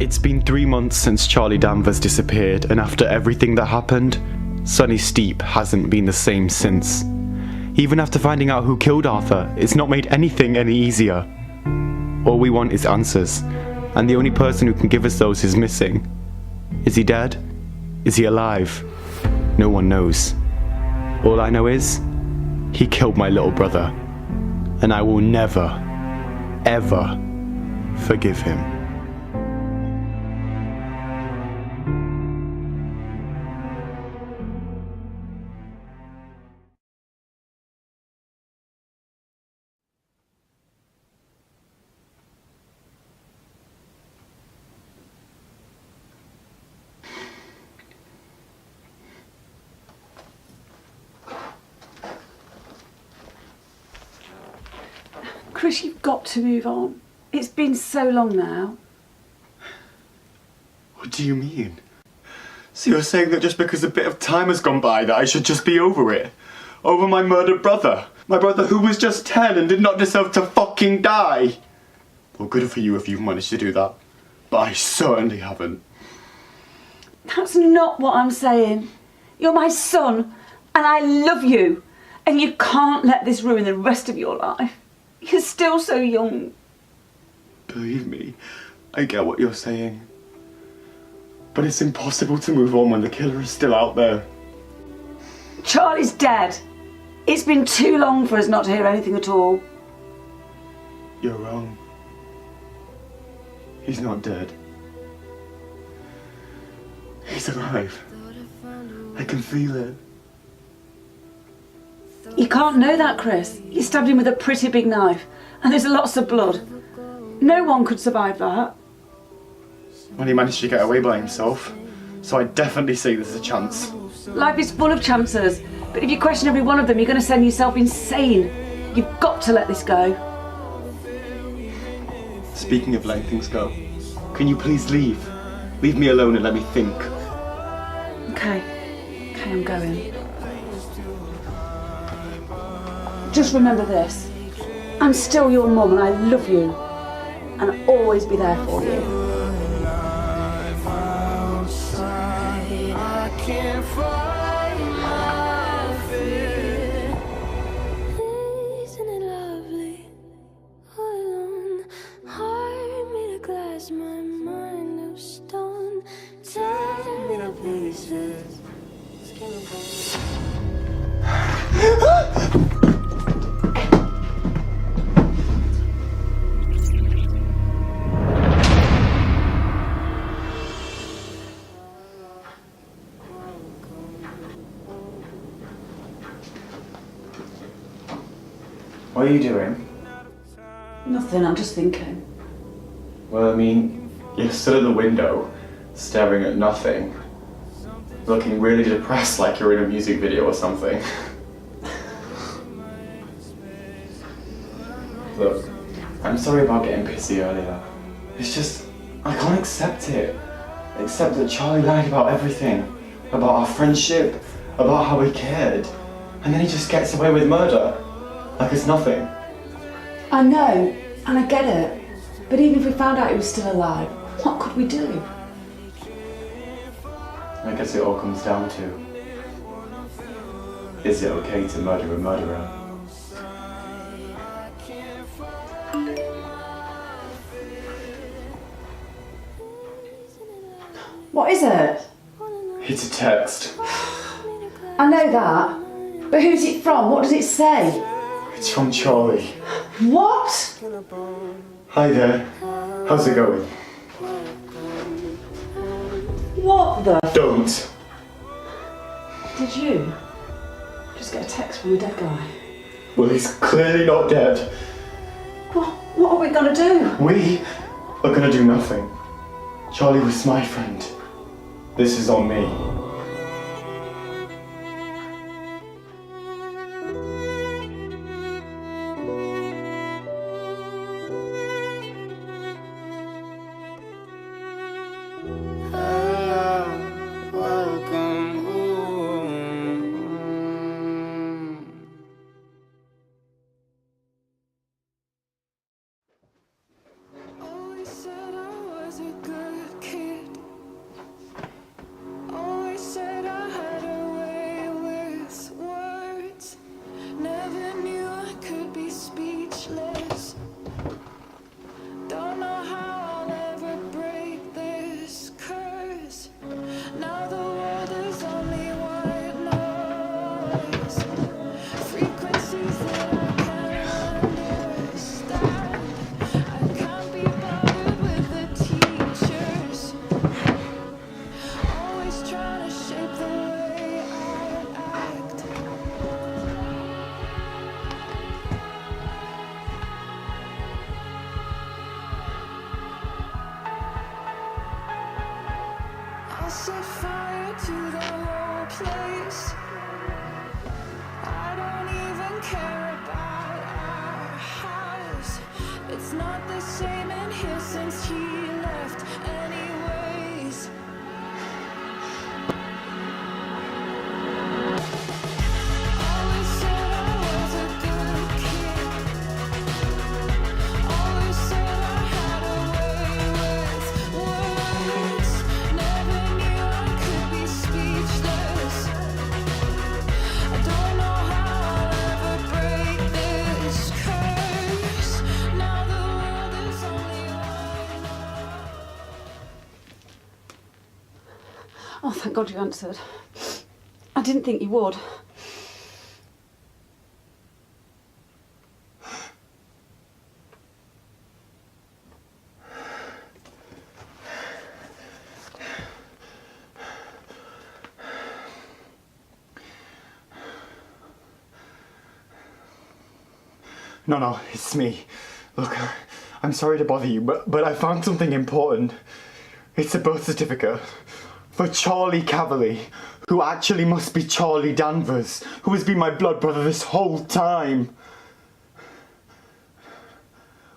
It's been 3 months since Charlie Danvers disappeared, and after everything that happened, Sunny Steep hasn't been the same since. Even after finding out who killed Arthur, it's not made anything any easier. All we want is answers, and the only person who can give us those is missing. Is he dead? Is he alive? No one knows. All I know is, he killed my little brother, and I will never, ever forgive him. Chris, you've got to move on. It's been so long now. What do you mean? So you're saying that just because a bit of time has gone by that I should just be over it? Over my murdered brother? My brother who was just 10 and did not deserve to fucking die? Well, good for you if you've managed to do that. But I certainly haven't. That's not what I'm saying. You're my son, and I love you. And you can't let this ruin the rest of your life. You're still so young. Believe me, I get what you're saying. But it's impossible to move on when the killer is still out there. Charlie's dead. It's been too long for us not to hear anything at all. You're wrong. He's not dead. He's alive. I can feel it. You can't know that, Chris. You stabbed him with a pretty big knife, and there's lots of blood. No one could survive that. Well, he managed to get away by himself, so I definitely say there's a chance. Life is full of chances, but if you question every one of them, you're going to send yourself insane. You've got to let this go. Speaking of letting things go, can you please leave? Leave me alone and let me think. Okay, I'm going. Just remember this. I'm still your mum and I love you. And I'll always be there for you. Isn't it lovely? All alone, heart made of glass, my mind of stone. Tear me to pieces. What are you doing? Nothing, I'm just thinking. Well, I mean, you're stood at the window, staring at nothing, looking really depressed like you're in a music video or something. Look, I'm sorry about getting pissy earlier. It's just, I can't accept it. Accept that Charlie lied about everything. About our friendship, about how he cared. And then he just gets away with murder. Like it's nothing. I know, and I get it. But even if we found out he was still alive, what could we do? I guess it all comes down to, is it okay to murder a murderer? What is it? It's a text. I know that. But who's it from? What does it say? It's from Charlie. What? Hi there. How's it going? What the? Don't. Did you just get a text from a dead guy? Well, he's clearly not dead. What are we gonna do? We are gonna do nothing. Charlie was my friend. This is on me. Welcome home. Always said I was a good set fire to the whole place. I don't even care about our house. It's not the same in here since he left anyways. Always said I was a good kid. Always said I had a way with words. Never knew I could be speechless. I don't know how I'll ever break this curse. Now the world is only one. Oh, thank God you answered. I didn't think you would. No, it's me. Look, I'm sorry to bother you, but I found something important. It's a birth certificate for Charlie Caverly, who actually must be Charlie Danvers, who has been my blood brother this whole time.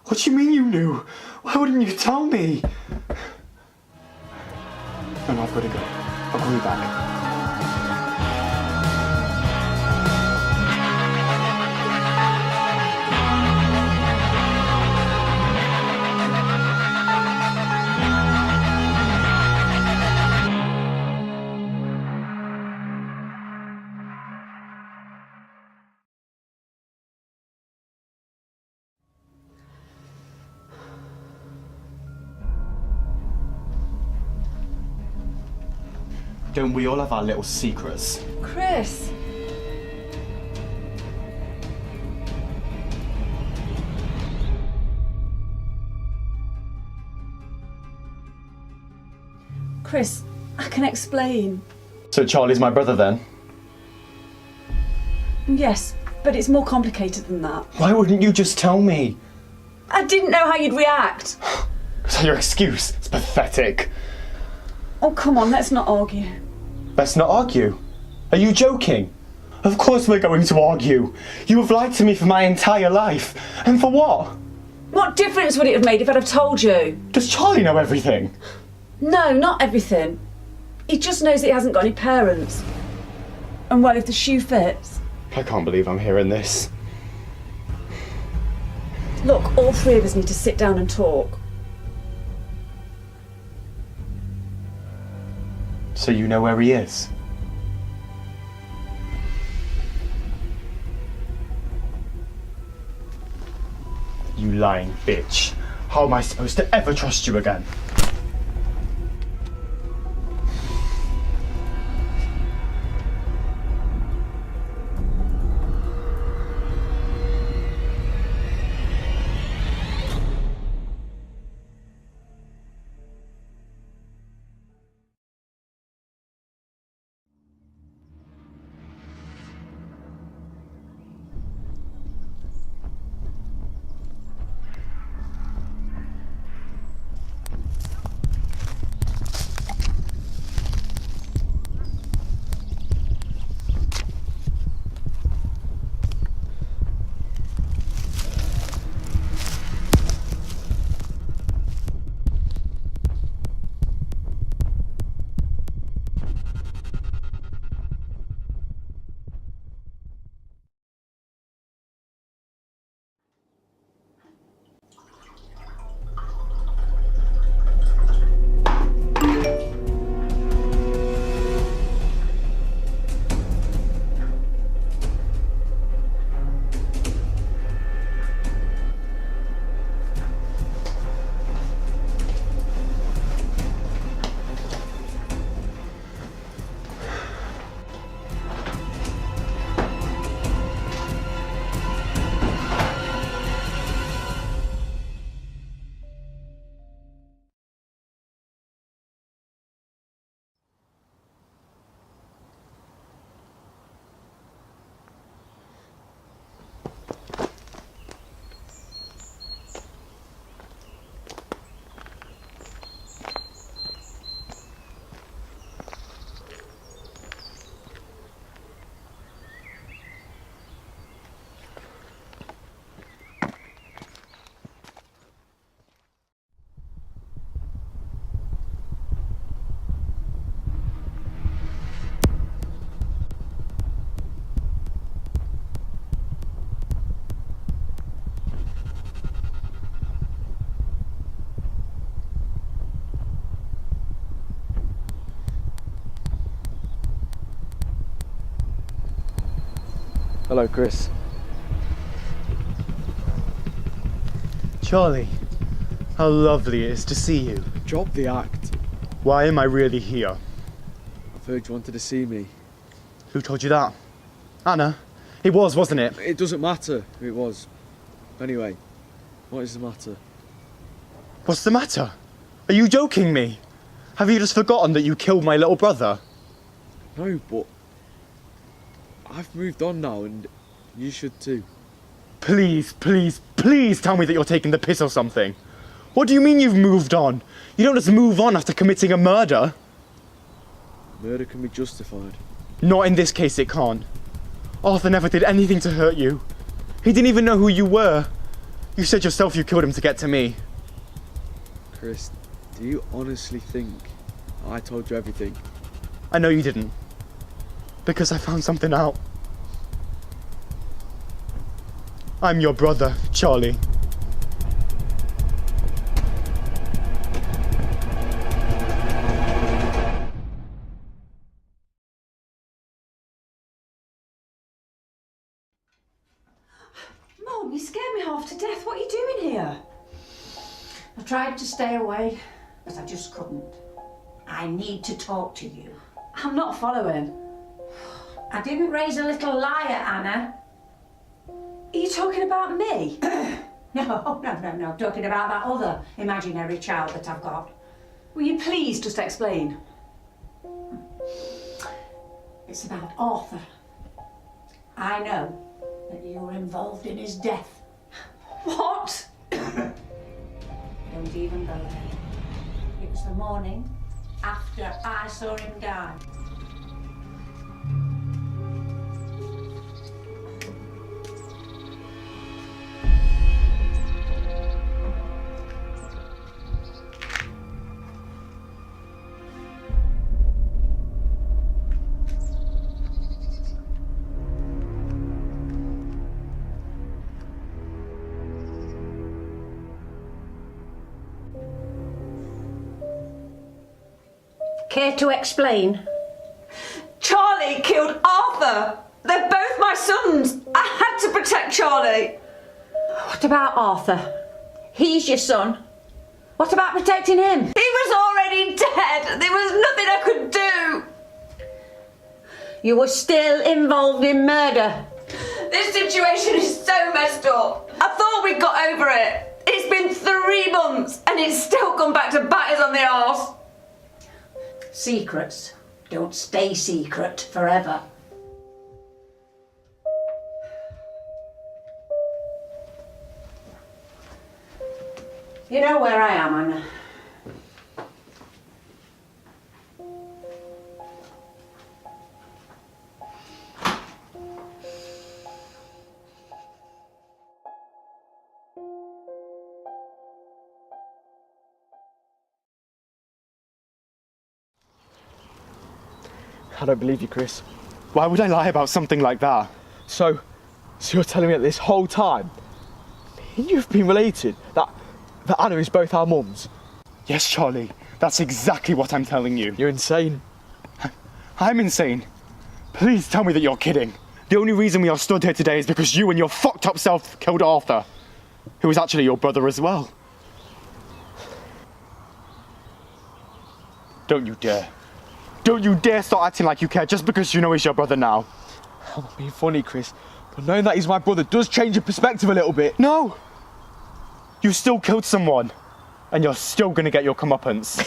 What do you mean you knew? Why wouldn't you tell me? No, I've got to go. I'll call you back. Don't we all have our little secrets? Chris! Chris, I can explain. So Charlie's my brother then? Yes, but it's more complicated than that. Why wouldn't you just tell me? I didn't know how you'd react. Is that your excuse? It's pathetic. Oh, come on, let's not argue. Let's not argue. Are you joking? Of course we're going to argue. You have lied to me for my entire life. And for what? What difference would it have made if I'd have told you? Does Charlie know everything? No, not everything. He just knows that he hasn't got any parents. And well, if the shoe fits. I can't believe I'm hearing this. Look, all three of us need to sit down and talk. So you know where he is? You lying bitch. How am I supposed to ever trust you again? Hello, Chris. Charlie, how lovely it is to see you. Drop the act. Why am I really here? I've heard you wanted to see me. Who told you that? Anna? It was, wasn't it? It doesn't matter who it was. Anyway, what is the matter? What's the matter? Are you joking me? Have you just forgotten that you killed my little brother? No, but I've moved on now and you should too. Please, please, please tell me that you're taking the piss or something. What do you mean you've moved on? You don't just move on after committing a murder. Murder can be justified. Not in this case, it can't. Arthur never did anything to hurt you. He didn't even know who you were. You said yourself you killed him to get to me. Chris, do you honestly think I told you everything? I know you didn't. Because I found something out. I'm your brother, Charlie. Mom, you scared me half to death. What are you doing here? I tried to stay away, but I just couldn't. I need to talk to you. I'm not following. I didn't raise a little liar, Anna. Are you talking about me? No, talking about that other imaginary child that I've got. Will you please just explain? It's about Arthur. I know that you were involved in his death. What? Don't even go there. It was the morning after I saw him die. Care to explain? Charlie killed Arthur. They're both my sons. I had to protect Charlie. What about Arthur? He's your son. What about protecting him? He was already dead. There was nothing I could do. You were still involved in murder. This situation is so messed up. I thought we'd got over it. It's been 3 months and it's still come back to bite us on the arse. Secrets don't stay secret forever. You know where I am, Anna. I don't believe you, Chris. Why would I lie about something like that? So you're telling me that this whole time, you've been related? That Anna is both our mums? Yes, Charlie. That's exactly what I'm telling you. You're insane. I'm insane. Please tell me that you're kidding. The only reason we are stood here today is because you and your fucked up self killed Arthur, who was actually your brother as well. Don't you dare. Don't you dare start acting like you care just because you know he's your brother now. I'm not being funny, Chris, but knowing that he's my brother does change your perspective a little bit. No! You still killed someone, and you're still gonna get your comeuppance.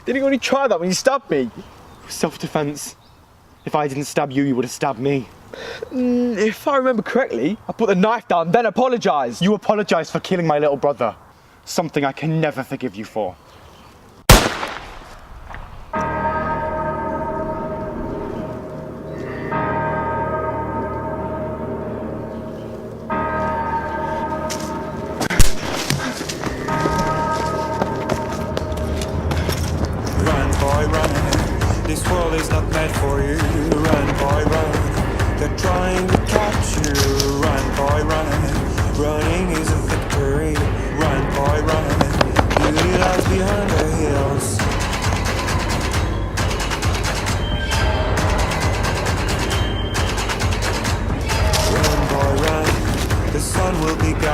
Didn't you only try that when you stabbed me? Self-defense. If I didn't stab you, you would have stabbed me. If I remember correctly, I put the knife down, then apologised. You apologised for killing my little brother. Something I can never forgive you for. This world is not meant for you. Run, boy, run. They're trying to catch you. Run, boy, run. Running is a victory. Run, boy, run. Beauty lies behind the hills.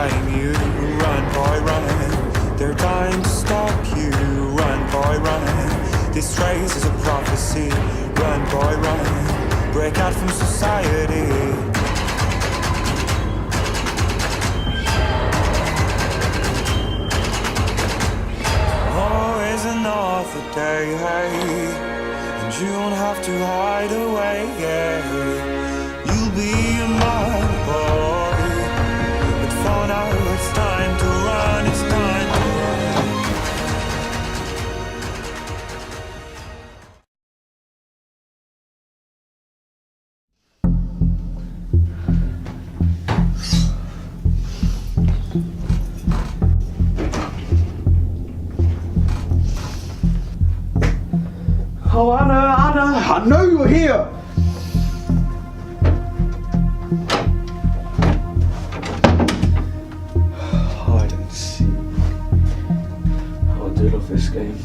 trying you. Run, boy, run. They're trying to stop you. Run, boy, run. This race is a prophecy. Run, boy, run. Break out from society. Always another day, hey, and you don't have to hide away, yeah. You'll be my boy, but for now it's time to run, it's time to run. Oh, Anna, I know you're here! Hide and seek. Oh, I do love this game.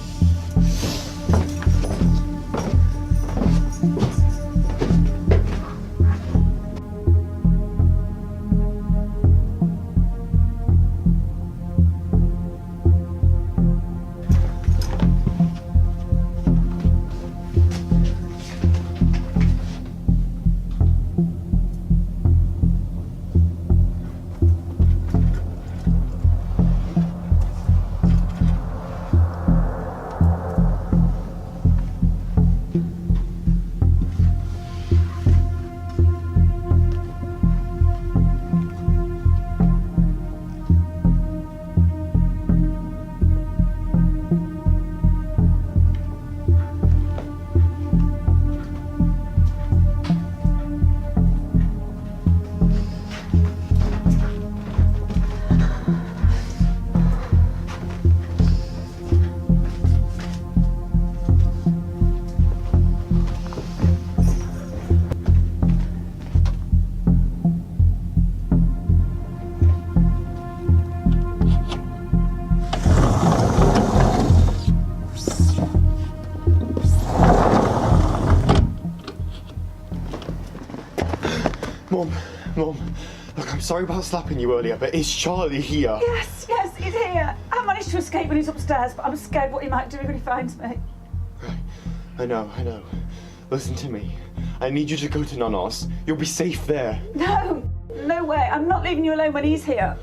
Mom, look, I'm sorry about slapping you earlier, but is Charlie here? Yes, he's here. I managed to escape when he's upstairs, but I'm scared what he might do when he finds me. Right, I know. Listen to me. I need you to go to Nana's. You'll be safe there. No way. I'm not leaving you alone when he's here.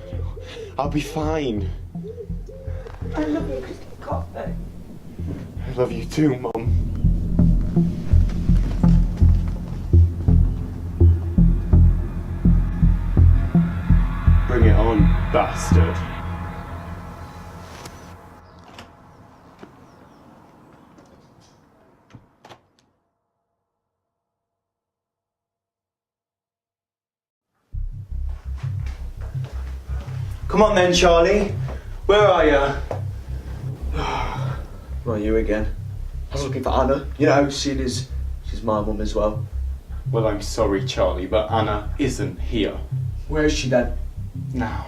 I'll be fine. I love you, Christy. God, no. I love you too, Mom. Bring it on, bastard. Come on then, Charlie. Where are you? Well, you again. I was looking for Anna, you know, seeing as she's my mum as well. Well, I'm sorry, Charlie, but Anna isn't here. Where is she then? Now,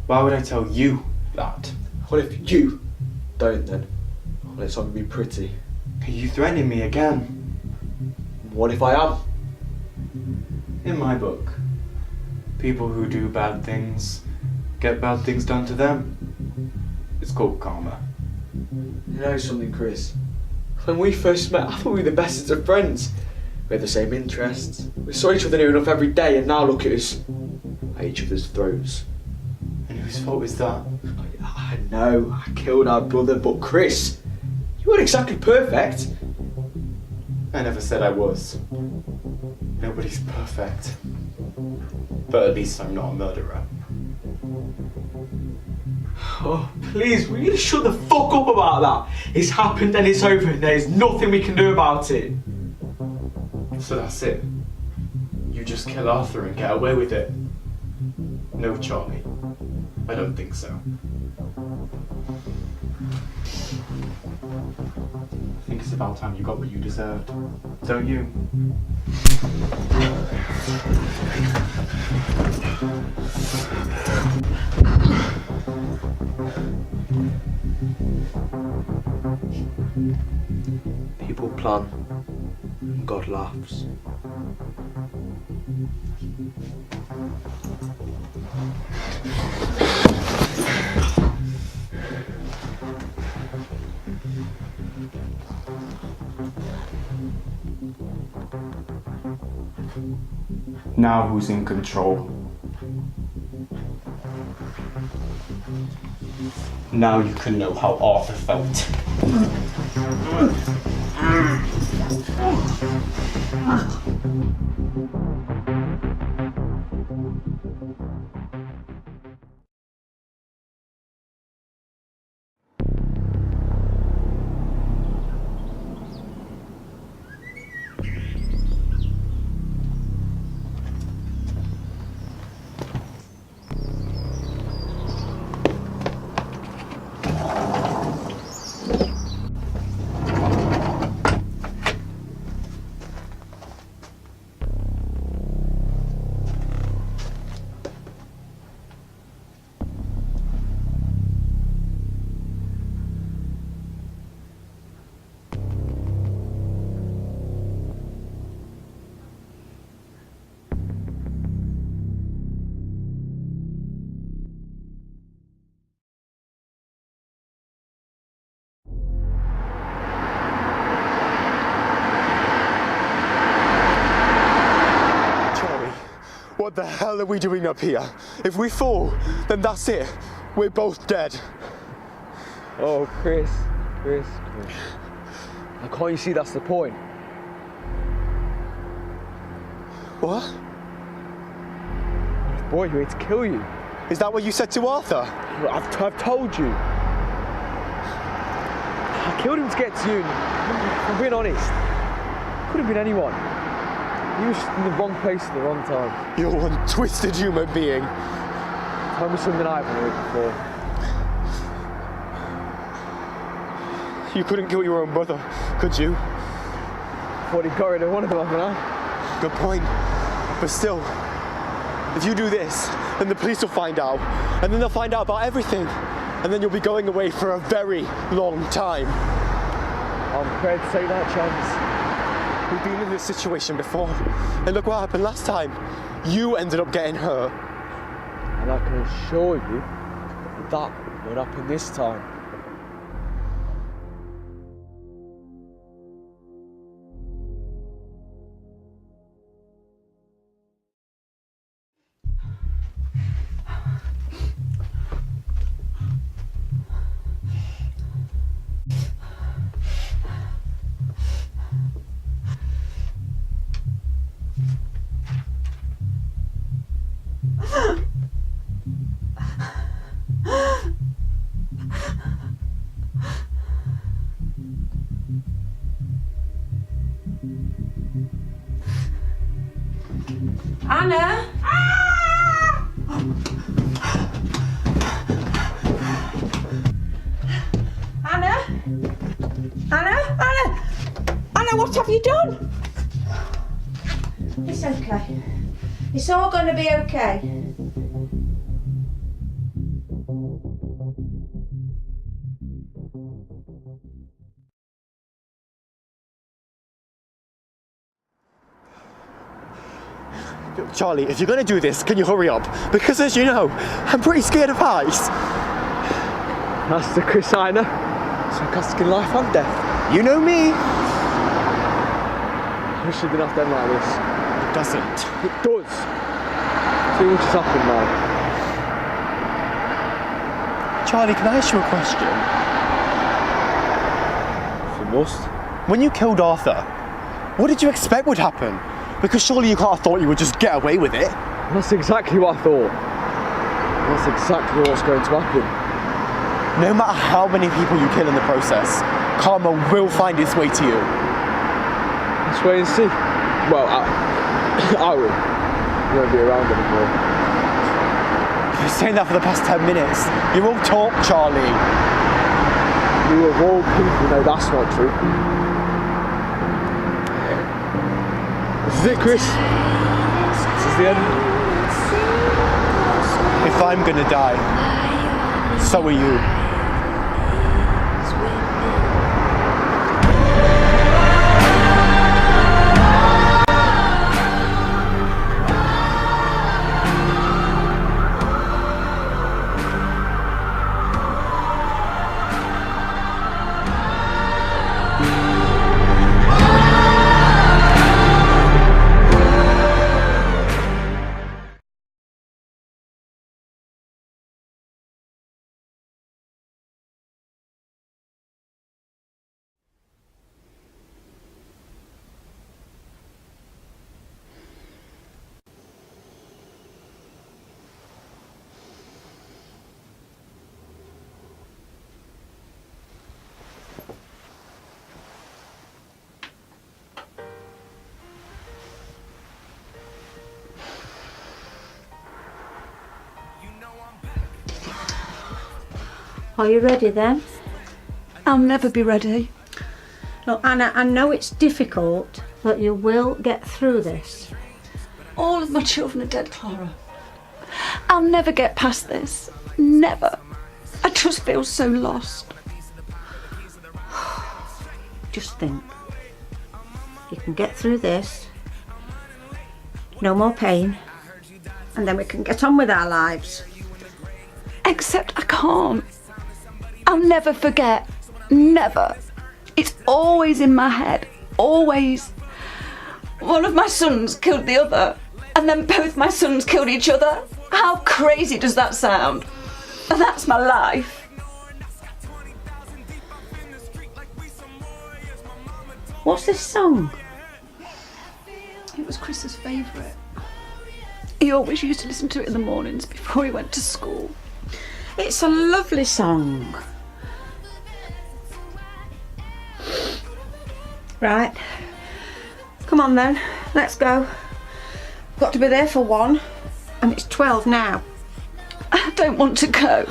why would I tell you that? Well, if you don't then, well, it's not going to be pretty. Are you threatening me again? What if I am? In my book, people who do bad things get bad things done to them. It's called karma. You know something, Chris? When we first met, I thought we were the bestest of friends. We had the same interests. We saw each other near enough every day, and now look at us. At each other's throats. And whose fault is that? I know, I killed our brother, but Chris, you weren't exactly perfect. I never said I was. Nobody's perfect. But at least I'm not a murderer. Oh, please, will you shut the fuck up about that? It's happened and it's over and there's nothing we can do about it. So that's it. You just kill Arthur and get away with it. No, Charlie. I don't think so. I think it's about time you got what you deserved. Don't you? People plan, and God laughs. Now who's in control? Now you can know how Arthur felt. What the hell are we doing up here? If we fall, then that's it. We're both dead. Oh, Chris. Now, can't you see that's the point? What? Boy, we're here to kill you. Is that what you said to Arthur? I've told you. I killed him to get to you. And I'm being honest. Couldn't have been anyone. You were just in the wrong place at the wrong time. You're one twisted human being. Tell me something I haven't heard before. You couldn't kill your own brother, could you? Thought he got rid of one of them, haven't I? Good point. But still, if you do this, then the police will find out. And then they'll find out about everything. And then you'll be going away for a very long time. I'm prepared to take that chance. We've been in this situation before, and look what happened last time. You ended up getting hurt. And I can assure you that won't happen this time. Anna? Anna? Anna, what have you done? It's okay. It's all going to be okay. Charlie, if you're going to do this, can you hurry up? Because as you know, I'm pretty scared of heights. That's the Chris I know. Sarcastic in life and death. You know me. I wish it didn't have to end like this. It doesn't. It does. Too much has happened now. Charlie, can I ask you a question? If you must. When you killed Arthur, what did you expect would happen? Because surely you can't have thought you would just get away with it. That's exactly what I thought. That's exactly what's going to happen. No matter how many people you kill in the process, karma will find its way to you. Let's wait and see. Well, I will. You won't be around anymore. You've been saying that for the past 10 minutes. You're all talk, Charlie. You of all people know that's not true. This is it, Chris. This is the end. If I'm gonna die, so are you. Are you ready then? I'll never be ready. Look, Anna, I know it's difficult, but you will get through this. All of my children are dead, Clara. I'll never get past this. Never. I just feel so lost. Just think. You can get through this. No more pain. And then we can get on with our lives. Except I can't. I'll never forget. Never. It's always in my head. Always. One of my sons killed the other, and then both my sons killed each other. How crazy does that sound? And that's my life. What's this song? It was Chris's favourite. He always used to listen to it in the mornings before he went to school. It's a lovely song. Right. Come on then, let's go. Got to be there for 1, and it's 12 now. I don't want to go.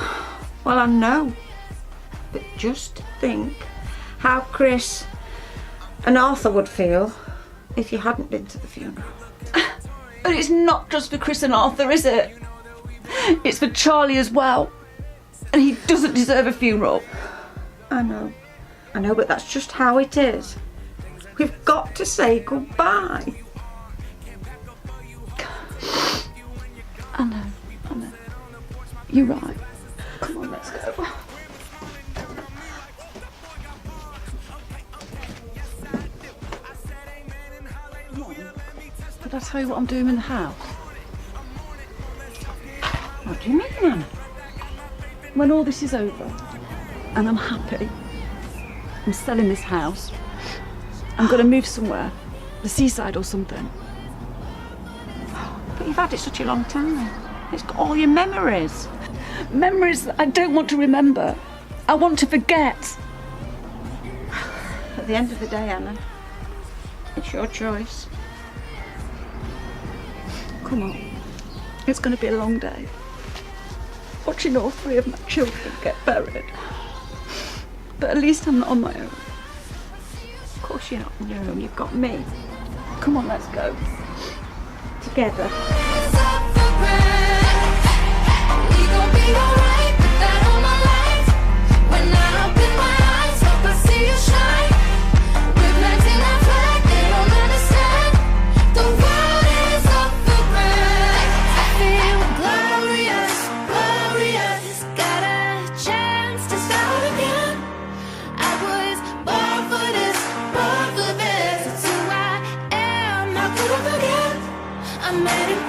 Well, I know. But just think how Chris and Arthur would feel if you hadn't been to the funeral. But it's not just for Chris and Arthur, is it? It's for Charlie as well. And he doesn't deserve a funeral. I know, but that's just how it is. We've got to say goodbye. I know. You're right. Come on, let's go. Did I tell you what I'm doing in the house? What do you mean, Anna? When all this is over and I'm happy, I'm selling this house. I'm going to move somewhere, the seaside or something. But you've had it such a long time. It's got all your memories. Memories that I don't want to remember. I want to forget. At the end of the day, Anna, it's your choice. Come on. It's going to be a long day. Watching all 3 of my children get buried. But at least I'm not on my own. Of course you're not on your own, you've got me. Come on, let's go. Together. I made it